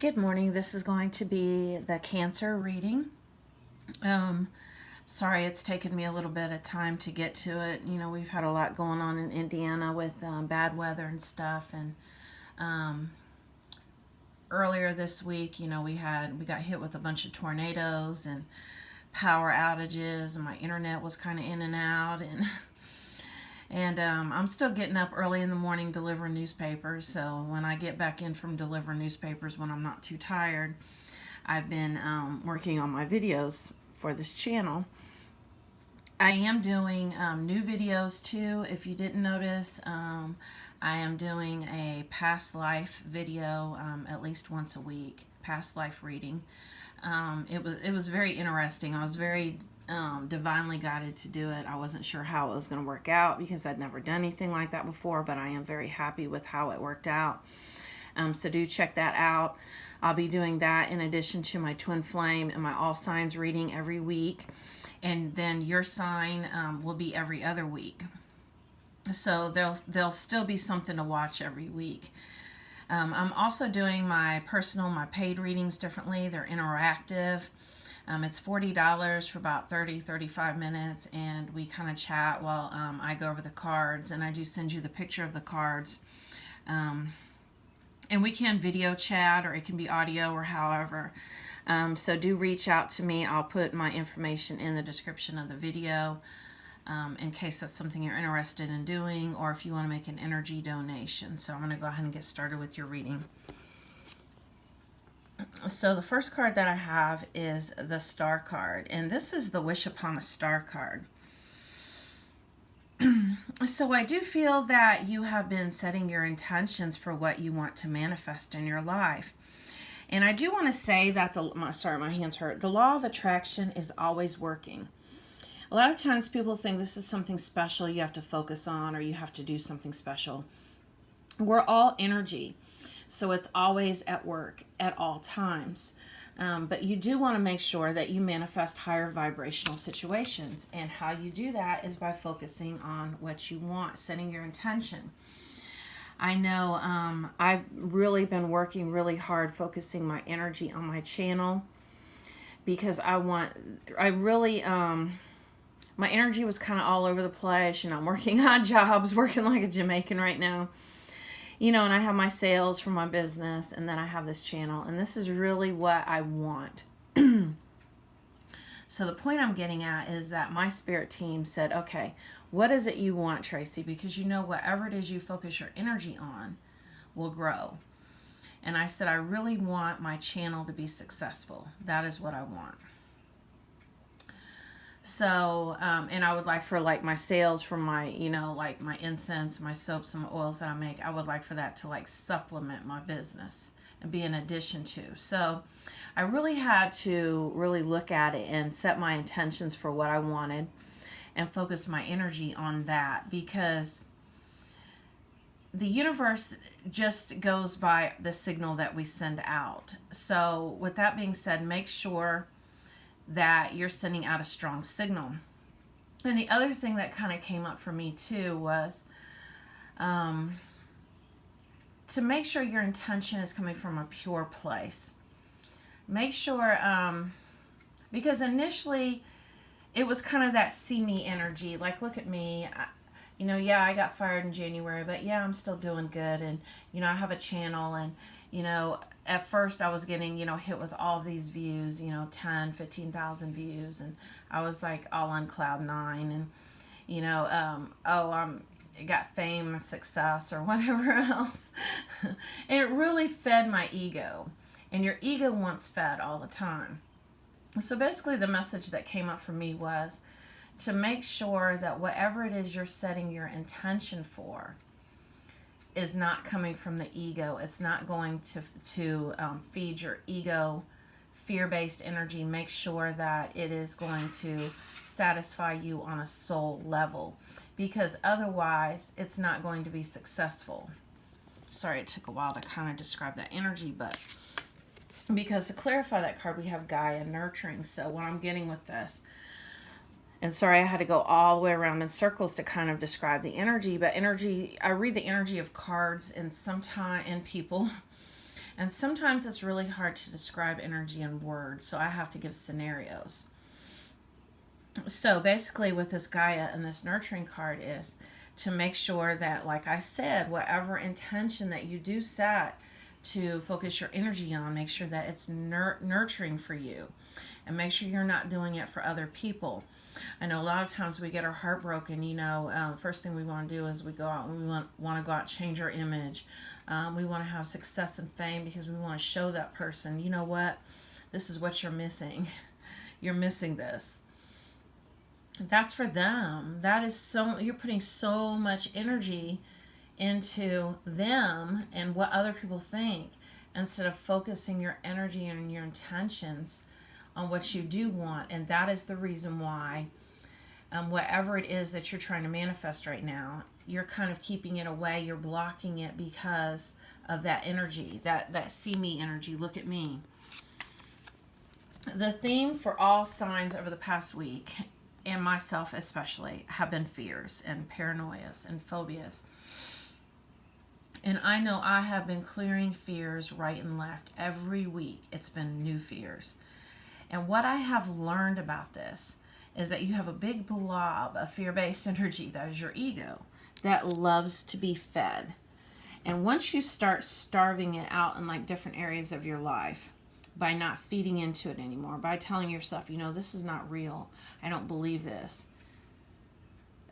Good morning. This is going to be the Cancer reading. Sorry it's taken me a little bit of time to get to it. You know, we've had a lot going on in Indiana with bad weather and stuff. And earlier this week, you know, we got hit with a bunch of tornadoes and power outages, and my internet was kind of in and out. And I'm still getting up early in the morning delivering newspapers. So when I get back in from delivering newspapers when I'm not too tired, I've been working on my videos for this channel. I am doing new videos too. If you didn't notice, I am doing a past life video at least once a week, past life reading. It was very interesting. I was very divinely guided to do it. I wasn't sure how it was going to work out because I'd never done anything like that before, but I am very happy with how it worked out. So do check that out. I'll be doing that in addition to my twin flame and my all signs reading every week. And then your sign will be every other week. So there'll still be something to watch every week. I'm also doing my paid readings differently. They're interactive. It's $40 for about 35 minutes, and we kind of chat while I go over the cards, and I do send you the picture of the cards. And we can video chat, or it can be audio, or however. So do reach out to me. I'll put my information in the description of the video in case that's something you're interested in doing, or if you want to make an energy donation. So I'm going to go ahead and get started with your reading. So the first card that I have is the Star card, and this is the Wish Upon a Star card. So I do feel that you have been setting your intentions for what you want to manifest in your life. And I do want to say that my hands hurt. The law of attraction is always working. A lot of times people think this is something special you have to focus on, or you have to do something special. We're all energy. So it's always at work at all times. But you do want to make sure that you manifest higher vibrational situations. And how you do that is by focusing on what you want, setting your intention. I know I've really been working really hard focusing my energy on my channel because my energy was kind of all over the place. You know, I'm working odd jobs, working like a Jamaican right now. You know, and I have my sales for my business, and then I have this channel, and this is really what I want. So the point I'm getting at is that my spirit team said, okay, what is it you want, Tracy? Because you know whatever it is you focus your energy on will grow. And I said, I really want my channel to be successful. That is what I want. So, and I would like for like my sales from my, you know, like my incense, my soaps, and my oils that I make, I would like for that to like supplement my business and be an addition to. So I really had to really look at it and set my intentions for what I wanted and focus my energy on that, because the universe just goes by the signal that we send out. So with that being said, make sure that you're sending out a strong signal. And the other thing that kind of came up for me too was to make sure your intention is coming from a pure place. Make sure, because initially it was kind of that see me energy, like look at me, I got fired in January, but yeah, I'm still doing good, and I have a channel, and at first I was getting, hit with all these views, 10, 15,000 views, and I was like all on cloud nine, and I got fame, success, or whatever else. And it really fed my ego, and your ego wants fed all the time. So basically the message that came up for me was to make sure that whatever it is you're setting your intention for is not coming from the ego. It's not going to feed your ego fear-based energy. Make sure that it is going to satisfy you on a soul level, because otherwise it's not going to be successful. Sorry, it took a while to kind of describe that energy, but because to clarify that card, we have Gaia nurturing. So what I'm getting with this, and sorry, I had to go all the way around in circles to kind of describe the energy, but energy, I read the energy of cards and sometimes in people, And sometimes it's really hard to describe energy in words, so I have to give scenarios. So basically, with this Gaia and this nurturing card is to make sure that, like I said, whatever intention that you do set to focus your energy on, make sure that it's nurturing for you, and make sure you're not doing it for other people. I know a lot of times we get our heart broken. First thing we want to do is we go out and we want to go out and change our image. We want to have success and fame because we want to show that person, you know what, this is what you're missing. You're missing this. That's for them. That is so, you're putting so much energy into them and what other people think instead of focusing your energy and your intentions on what you do want. And that is the reason why whatever it is that you're trying to manifest right now, you're kind of keeping it away, you're blocking it because of that energy, that see me energy, look at me. The theme for all signs over the past week, and myself especially, have been fears and paranoias and phobias. And I know I have been clearing fears right and left every week. It's been new fears. And what I have learned about this is that you have a big blob of fear-based energy, that is your ego, that loves to be fed. And once you start starving it out in like different areas of your life, by not feeding into it anymore, by telling yourself, this is not real, I don't believe this,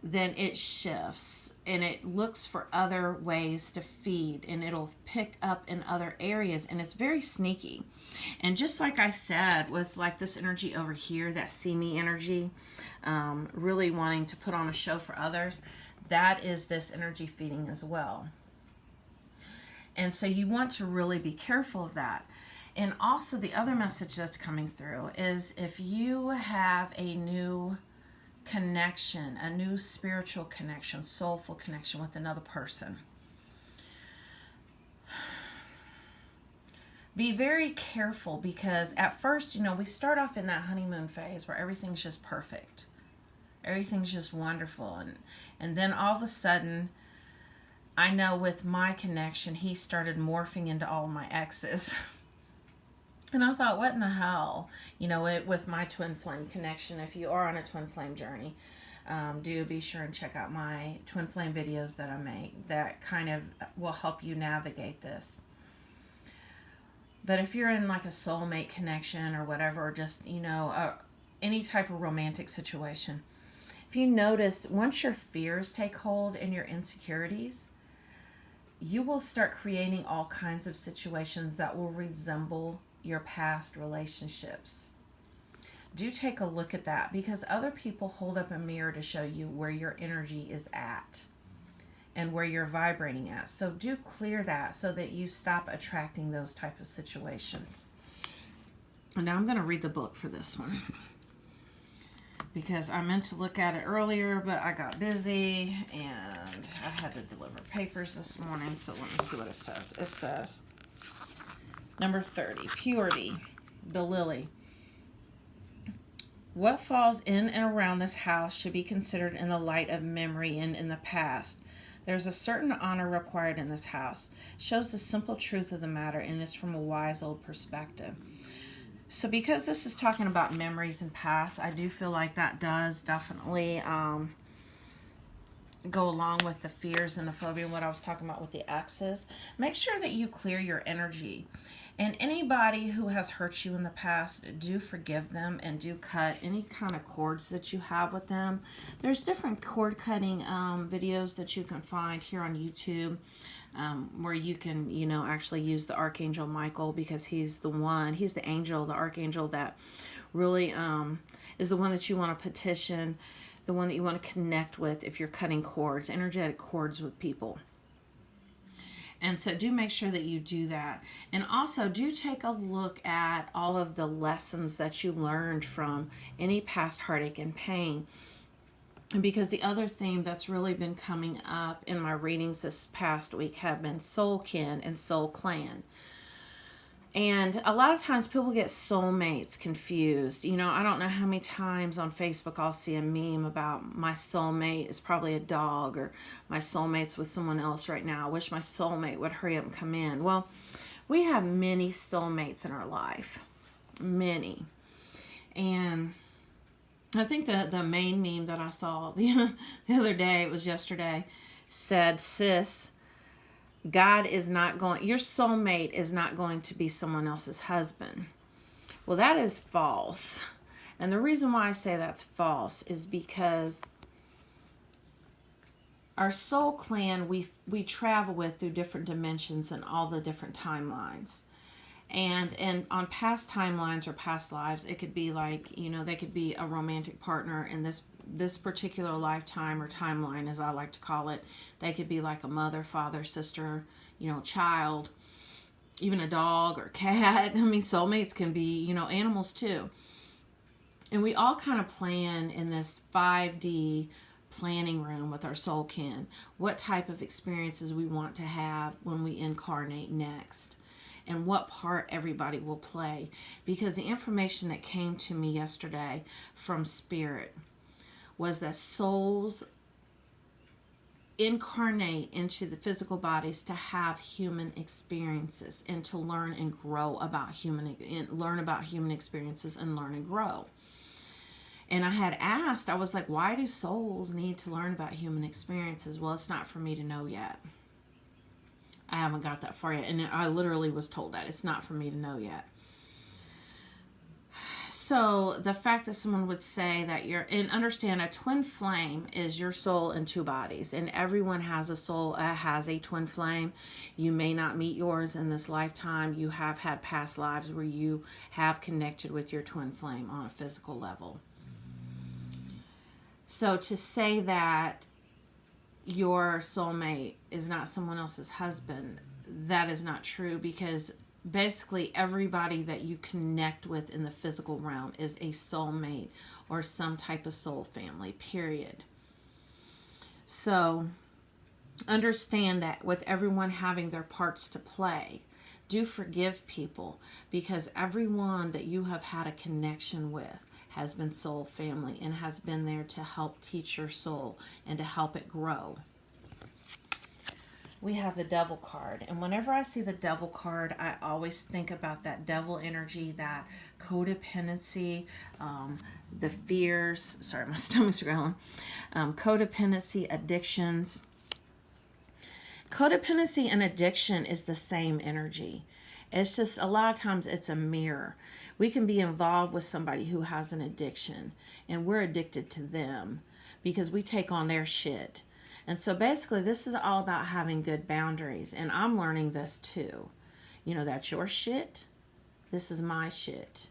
then it shifts and it looks for other ways to feed, and it'll pick up in other areas, and it's very sneaky. And just like I said, with like this energy over here, that see me energy, really wanting to put on a show for others, that is this energy feeding as well. And so you want to really be careful of that. And also the other message that's coming through is if you have a new connection, a new spiritual connection, soulful connection with another person, be very careful, because at first, we start off in that honeymoon phase where everything's just perfect. Everything's just wonderful. And then all of a sudden, I know with my connection, he started morphing into all of my exes. And I thought, what in the hell? With my twin flame connection, if you are on a twin flame journey, do be sure and check out my twin flame videos that I make that kind of will help you navigate this. But if you're in like a soulmate connection or whatever, or just, any type of romantic situation, if you notice, once your fears take hold and your insecurities, you will start creating all kinds of situations that will resemble your past relationships. Do take a look at that, because other people hold up a mirror to show you where your energy is at and where you're vibrating at. So do clear that so that you stop attracting those type of situations. And now I'm going to read the book for this one, because I meant to look at it earlier, but I got busy and I had to deliver papers this morning. So let me see what it says. It says, number 30, Purity, the Lily. What falls in and around this house should be considered in the light of memory and in the past. There's a certain honor required in this house. It shows the simple truth of the matter, and is from a wise old perspective. So because this is talking about memories and past, I do feel like that does definitely go along with the fears and the phobia and what I was talking about with the exes. Make sure that you clear your energy. And anybody who has hurt you in the past, do forgive them and do cut any kind of cords that you have with them. There's different cord cutting videos that you can find here on YouTube, where you can, actually use the Archangel Michael, because he's the angel, the archangel that really is the one that you want to petition, the one that you want to connect with if you're cutting cords, energetic cords with people. And so do make sure that you do that. And also do take a look at all of the lessons that you learned from any past heartache and pain. Because the other theme that's really been coming up in my readings this past week have been soul kin and soul clan. And a lot of times people get soulmates confused. I don't know how many times on Facebook I'll see a meme about my soulmate is probably a dog, or my soulmate's with someone else right now. I wish my soulmate would hurry up and come in. Well, We have many soulmates in our life. Many. And I think the main meme that I saw the other day, it was yesterday, said, sis, your soulmate is not going to be someone else's husband. Well, that is false. And the reason why I say that's false is because our soul clan we travel with through different dimensions and all the different timelines. And on past timelines or past lives, it could be like, they could be a romantic partner in this particular lifetime or timeline, as I like to call it. They could be like a mother, father, sister, child, even a dog or cat. I mean, soulmates can be, animals too. And we all kind of plan in this 5D planning room with our soul kin what type of experiences we want to have when we incarnate next, and what part everybody will play. Because the information that came to me yesterday from Spirit was that souls incarnate into the physical bodies to have human experiences and to learn and grow about human experiences and learn and grow. And I had asked, I was like, why do souls need to learn about human experiences? Well, it's not for me to know yet. I haven't got that far yet. And I literally was told that. It's not for me to know yet. So the fact that someone would say that and understand, a twin flame is your soul in two bodies. And everyone has a soul, has a twin flame. You may not meet yours in this lifetime. You have had past lives where you have connected with your twin flame on a physical level. So to say that your soulmate is not someone else's husband, that is not true, because basically everybody that you connect with in the physical realm is a soulmate or some type of soul family, period. So understand that with everyone having their parts to play, do forgive people, because everyone that you have had a connection with has been soul family and has been there to help teach your soul and to help it grow. We have the Devil card. And whenever I see the Devil card, I always think about that devil energy, that codependency, the fears. Sorry, my stomach's growling. Codependency, addictions. Codependency and addiction is the same energy. It's just a lot of times it's a mirror. We can be involved with somebody who has an addiction and we're addicted to them because we take on their shit. And so basically this is all about having good boundaries. And I'm learning this too. That's your shit. This is my shit.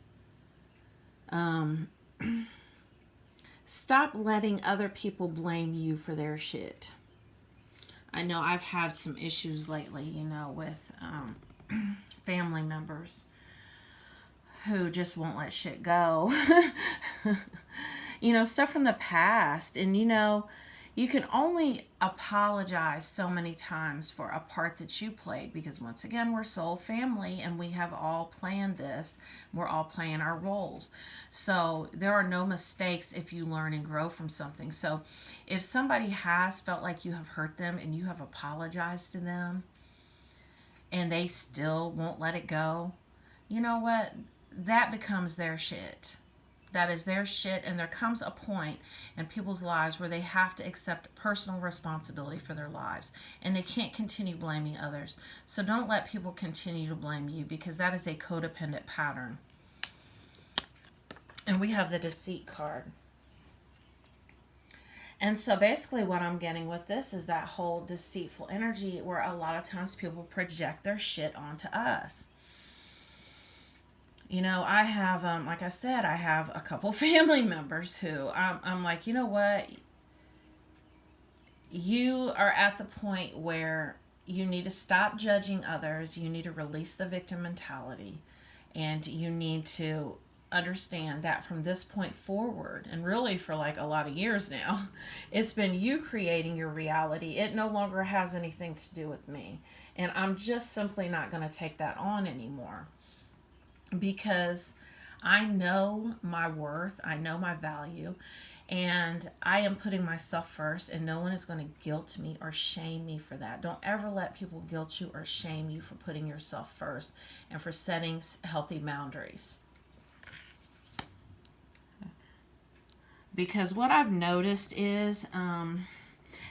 Stop letting other people blame you for their shit. I know I've had some issues lately, with family members who just won't let shit go. Stuff from the past. And, you can only apologize so many times for a part that you played, because once again, we're soul family and we have all planned this. We're all playing our roles. So there are no mistakes if you learn and grow from something. So if somebody has felt like you have hurt them and you have apologized to them and they still won't let it go, you know what? That becomes their shit. That is their shit, and there comes a point in people's lives where they have to accept personal responsibility for their lives, and they can't continue blaming others. So don't let people continue to blame you, because that is a codependent pattern. And we have the Deceit card. And so basically what I'm getting with this is that whole deceitful energy where a lot of times people project their shit onto us. I have, like I said, I have a couple family members who I'm like, you know what? You are at the point where you need to stop judging others. You need to release the victim mentality. And you need to understand that from this point forward, and really for like a lot of years now, it's been you creating your reality. It no longer has anything to do with me. And I'm just simply not going to take that on anymore. Because I know my worth, I know my value, and I am putting myself first, and no one is going to guilt me or shame me for that. Don't ever let people guilt you or shame you for putting yourself first and for setting healthy boundaries. Because what I've noticed is, and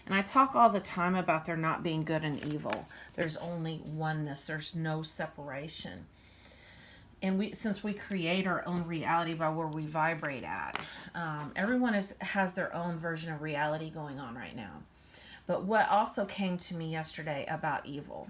I talk all the time about there not being good and evil. There's only oneness. There's no separation. And since we create our own reality by where we vibrate at, everyone has their own version of reality going on right now. But what also came to me yesterday about evil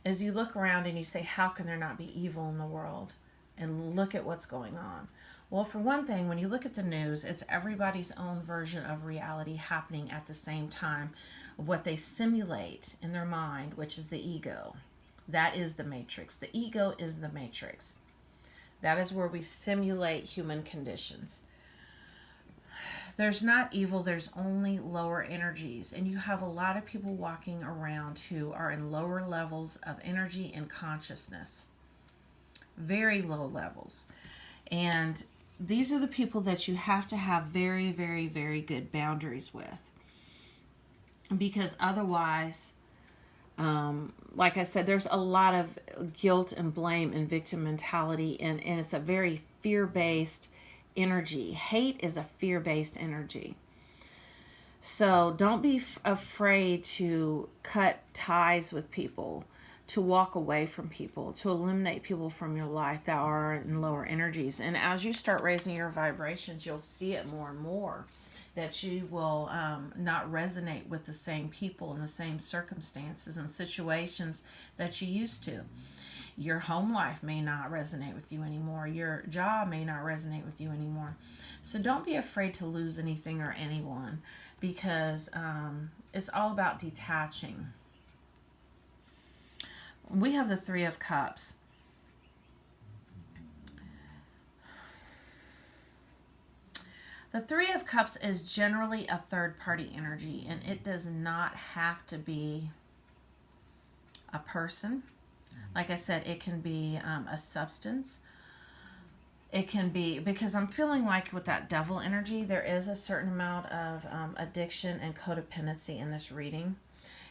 is you look around and you say, how can there not be evil in the world? And look at what's going on. Well, for one thing, when you look at the news, it's everybody's own version of reality happening at the same time, what they simulate in their mind, which is the ego. That is the matrix. The ego is the matrix. That is where we simulate human conditions. There's not evil, there's only lower energies. And you have a lot of people walking around who are in lower levels of energy and consciousness. Very low levels. And these are the people that you have to have very, very, very good boundaries with. Because otherwise, like I said, there's a lot of guilt and blame and victim mentality, and it's a very fear-based energy. Hate is a fear-based energy. So don't be afraid to cut ties with people, to walk away from people, to eliminate people from your life that are in lower energies. And as you start raising your vibrations, you'll see it more and more, that you will not resonate with the same people and the same circumstances and situations that you used to. Your home life may not resonate with you anymore. Your job may not resonate with you anymore. So don't be afraid to lose anything or anyone, because it's all about detaching. We have the Three of Cups. The Three of Cups is generally a third-party energy, and it does not have to be a person. Like I said, it can be a substance. It can be, because I'm feeling like with that devil energy, there is a certain amount of addiction and codependency in this reading.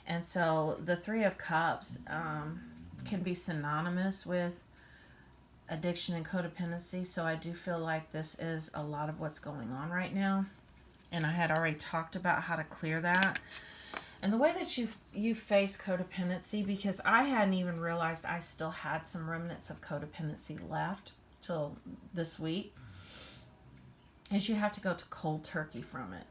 And so the Three of Cups can be synonymous with addiction and codependency. So I do feel like this is a lot of what's going on right now. And I had already talked about how to clear that. And the way that you face codependency, because I hadn't even realized I still had some remnants of codependency left till this week, is you have to go to cold turkey from it.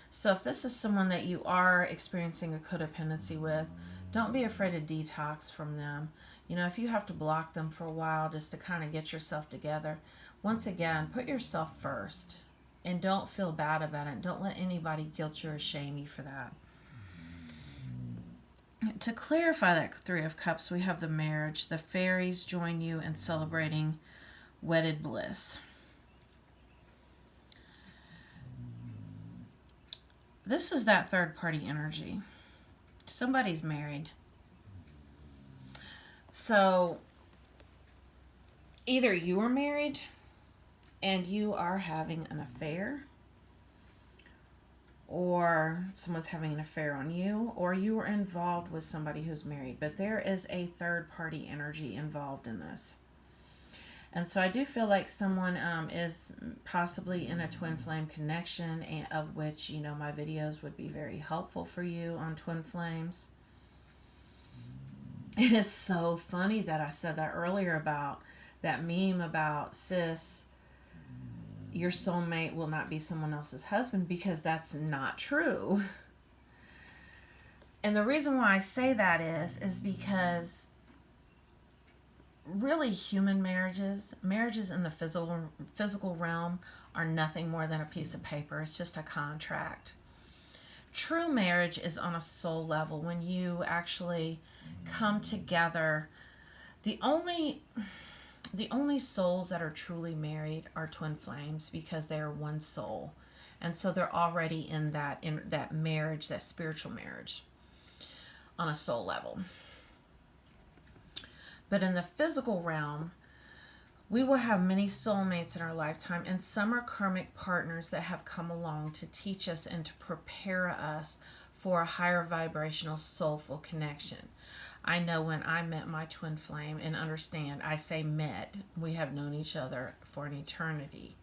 So if this is someone that you are experiencing a codependency with, don't be afraid to detox from them. You know, if you have to block them for a while just to kind of get yourself together, once again, put yourself first and don't feel bad about it. Don't let anybody guilt you or shame you for that. To clarify that Three of Cups, we have the marriage. The fairies join you in celebrating wedded bliss. This is that third-party energy. Somebody's married. So either you are married and you are having an affair, or someone's having an affair on you, or you are involved with somebody who's married. But there is a third-party energy involved in this. And so I do feel like someone is possibly in a twin flame connection, and of which, you know, my videos would be very helpful for you on twin flames. It is so funny that I said that earlier about that meme about, sis, your soulmate will not be someone else's husband, because that's not true. And the reason why I say that is because really human marriages in the physical realm are nothing more than a piece of paper. It's just a contract. True marriage is on a soul level, when you actually come together. The only souls that are truly married are twin flames, because they are one soul, and so they're already in that marriage, that spiritual marriage on a soul level. But in the physical realm, We will have many soulmates in our lifetime, and some are karmic partners that have come along to teach us and to prepare us for a higher vibrational soulful connection. I know when I met my twin flame, and understand, I say met, we have known each other for an eternity.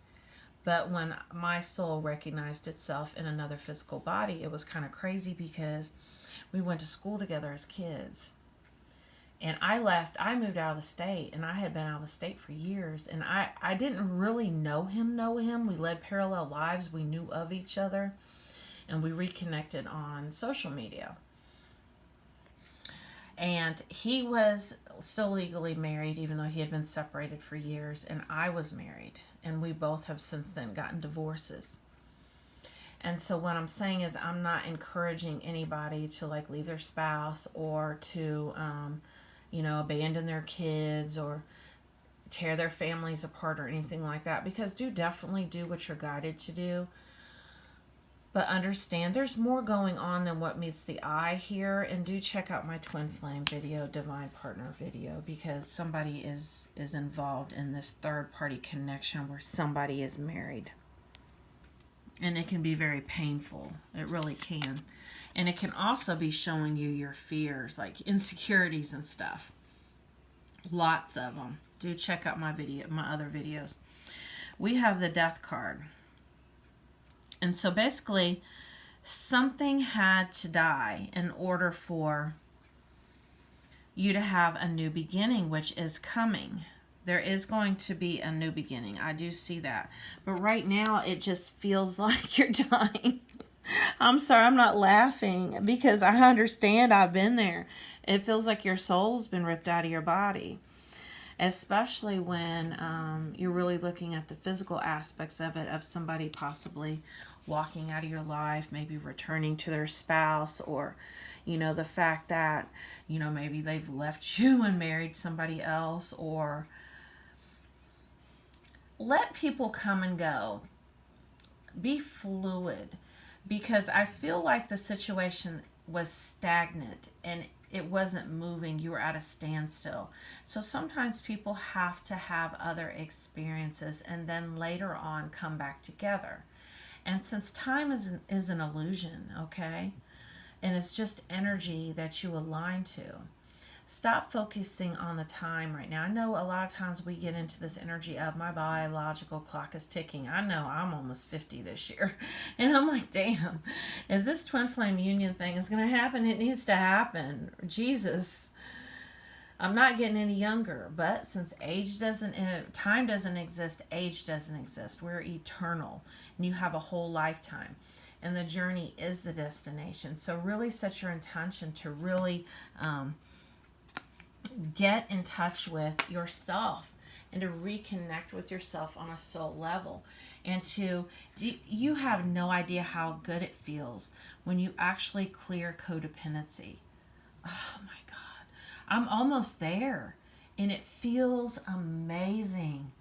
But when my soul recognized itself in another physical body, it was kind of crazy because we went to school together as kids. And I moved out of the state, and I had been out of the state for years. And I didn't really know him. We led parallel lives. We knew of each other, and we reconnected on social media. And he was still legally married, even though he had been separated for years, and I was married. And we both have since then gotten divorces. And so what I'm saying is, I'm not encouraging anybody to like leave their spouse or to abandon their kids or tear their families apart or anything like that, because definitely do what you're guided to do. But understand there's more going on than what meets the eye here, and do check out my twin flame video, divine partner video, because somebody is involved in this third party connection where somebody is married. And it can be very painful. It really can. And it can also be showing you your fears, like insecurities and stuff. Lots of them. Do check out my other videos. We have the Death card. And so basically, something had to die in order for you to have a new beginning, which is coming. There is going to be a new beginning. I do see that. But right now, it just feels like you're dying. I'm sorry, I'm not laughing because I understand. I've been there. It feels like your soul's been ripped out of your body, especially when you're really looking at the physical aspects of it, of somebody possibly walking out of your life, maybe returning to their spouse, or the fact that maybe they've left you and married somebody else. Or let people come and go. Be fluid, because I feel like the situation was stagnant and it wasn't moving. You were at a standstill. So sometimes people have to have other experiences and then later on come back together. And since time is an illusion, okay, and it's just energy that you align to, stop focusing on the time right now. I know a lot of times we get into this energy of my biological clock is ticking. I know I'm almost 50 this year. And I'm like, damn, if this twin flame union thing is going to happen, it needs to happen. Jesus. I'm not getting any younger, but since time doesn't exist, age doesn't exist. We're eternal, and you have a whole lifetime, and the journey is the destination. So really set your intention to really get in touch with yourself and to reconnect with yourself on a soul level. And you have no idea how good it feels when you actually clear codependency. Oh my God. I'm almost there, and it feels amazing.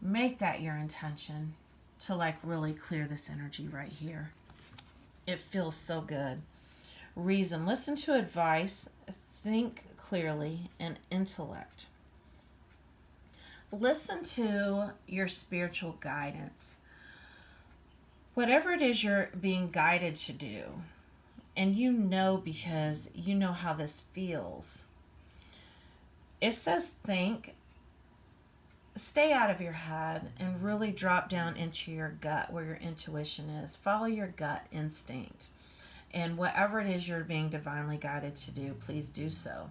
Make that your intention to like really clear this energy right here. It feels so good. Reason, listen to advice, think clearly, and intellect. Listen to your spiritual guidance. Whatever it is you're being guided to do, and because you know how this feels. It says think, stay out of your head, and really drop down into your gut where your intuition is. Follow your gut instinct. And whatever it is you're being divinely guided to do, please do so.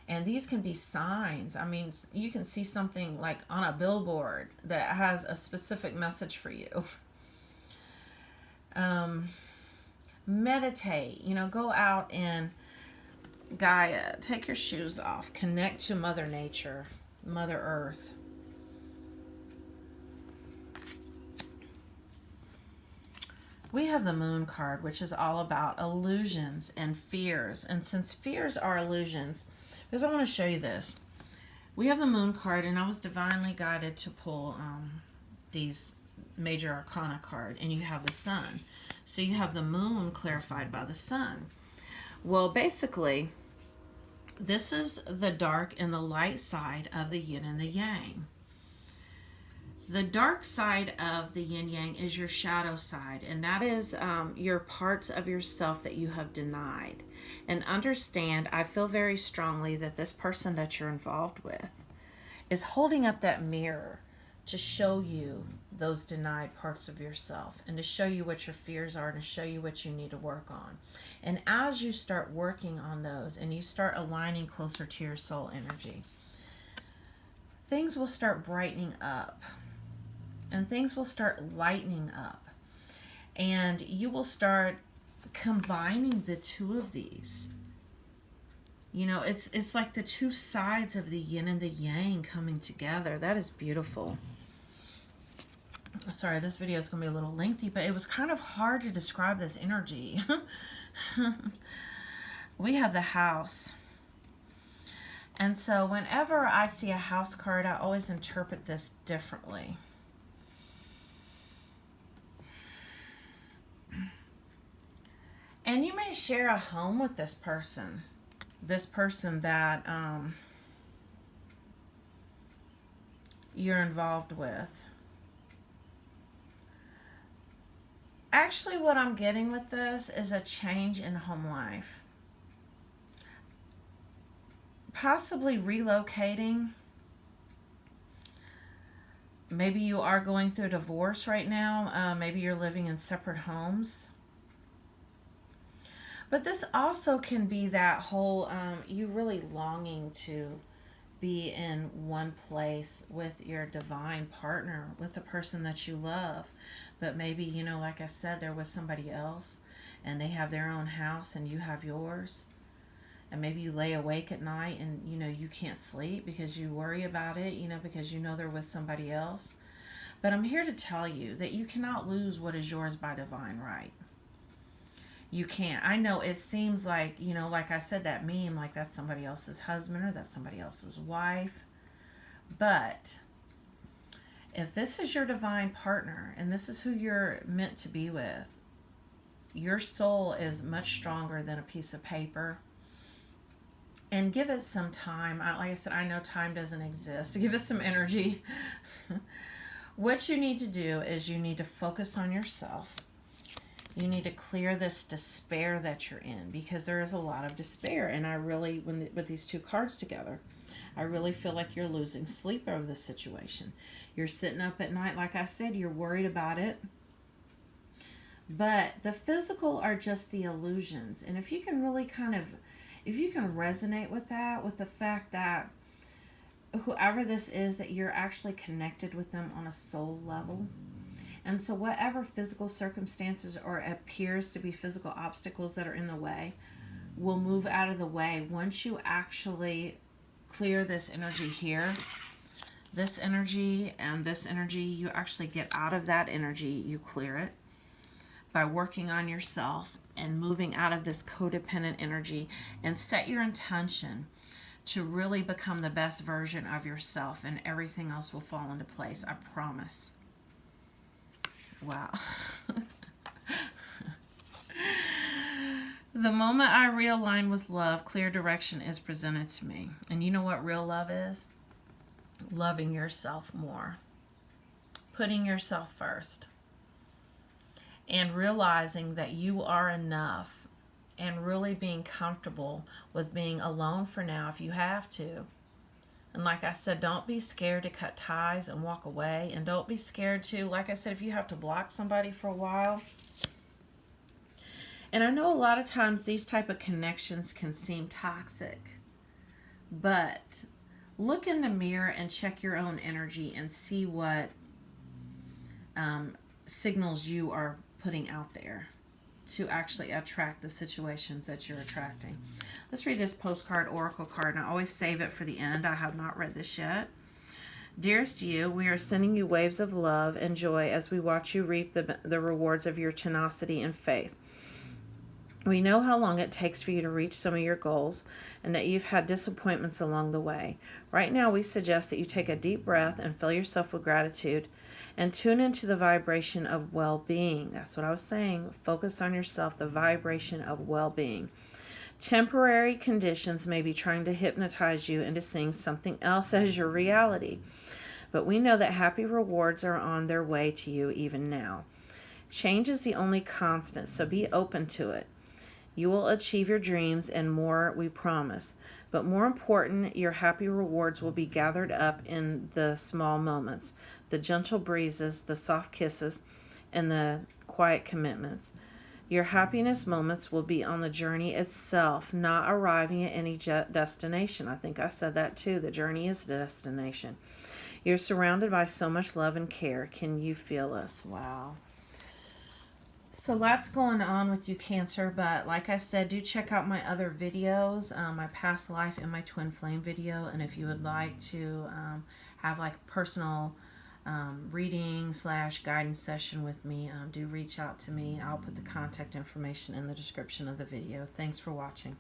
And these can be signs. I mean, you can see something like on a billboard that has a specific message for you. Meditate, go out in Gaia, take your shoes off, connect to Mother Nature, Mother Earth. We have the Moon card, which is all about illusions and fears. And since fears are illusions, because I want to show you this. We have the Moon card, and I was divinely guided to pull these Major Arcana card, and you have the Sun. So you have the Moon clarified by the Sun. Well, basically, this is the dark and the light side of the yin and the yang. The dark side of the yin yang is your shadow side, and that is your parts of yourself that you have denied. And understand, I feel very strongly that this person that you're involved with is holding up that mirror to show you those denied parts of yourself and to show you what your fears are and to show you what you need to work on. And as you start working on those and you start aligning closer to your soul energy, things will start brightening up and things will start lightening up. And you will start combining the two of these. You know, it's like the two sides of the yin and the yang coming together. That is beautiful. Sorry, this video is going to be a little lengthy, but it was kind of hard to describe this energy. We have the house. And so whenever I see a house card, I always interpret this differently. And you may share a home with this person that you're involved with. Actually, what I'm getting with this is a change in home life. Possibly relocating. Maybe you are going through a divorce right now. Maybe you're living in separate homes. But this also can be that whole, you really longing to be in one place with your divine partner, with the person that you love. But maybe, you know, like I said, there was somebody else and they have their own house and you have yours. And maybe you lay awake at night and, you know, you can't sleep because you worry about it, you know, because you know they're with somebody else. But I'm here to tell you that you cannot lose what is yours by divine right. You can't. I know it seems like, you know, like I said, that meme, like that's somebody else's husband or that's somebody else's wife. But if this is your divine partner and this is who you're meant to be with, your soul is much stronger than a piece of paper. And give it some time. Like I said, I know time doesn't exist. Give it some energy. What you need to do is you need to focus on yourself. You need to clear this despair that you're in, because there is a lot of despair. And I really, with these two cards together, I really feel like you're losing sleep over this situation. You're sitting up at night, like I said, you're worried about it. But the physical are just the illusions. And if you can really if you can resonate with that, with the fact that whoever this is, that you're actually connected with them on a soul level. And so whatever physical circumstances or appears to be physical obstacles that are in the way will move out of the way once you actually clear this energy here. This energy and this energy, you actually get out of that energy, you clear it by working on yourself and moving out of this codependent energy, and set your intention to really become the best version of yourself, and everything else will fall into place. I promise. Wow. The moment I realign with love, clear direction is presented to me. And you know what real love is? Loving yourself more. Putting yourself first. And realizing that you are enough. And really being comfortable with being alone for now if you have to. And like I said, don't be scared to cut ties and walk away. And don't be scared to, like I said, if you have to block somebody for a while. And I know a lot of times these type of connections can seem toxic. But look in the mirror and check your own energy and see what signals you are putting out there to actually attract the situations that you're attracting. Let's read this postcard oracle card, and I always save it for the end. I have not read this yet. Dearest you, we are sending you waves of love and joy as we watch you reap the rewards of your tenacity and faith. We know how long it takes for you to reach some of your goals and that you've had disappointments along the way. Right now, we suggest that you take a deep breath and fill yourself with gratitude and tune into the vibration of well-being. That's what I was saying. Focus on yourself, the vibration of well-being. Temporary conditions may be trying to hypnotize you into seeing something else as your reality. but we know that happy rewards are on their way to you even now. Change is the only constant, so be open to it. You will achieve your dreams and more, we promise. But more important, your happy rewards will be gathered up in the small moments, the gentle breezes, the soft kisses, and the quiet commitments. Your happiness moments will be on the journey itself, not arriving at any destination. I think I said that too. The journey is the destination. You're surrounded by so much love and care. Can you feel us? Wow. So lots going on with you, Cancer, but like I said, do check out my other videos, my past life and my twin flame video. And if you would like to have like personal reading / guidance session with me, do reach out to me. I'll put the contact information in the description of the video. Thanks for watching.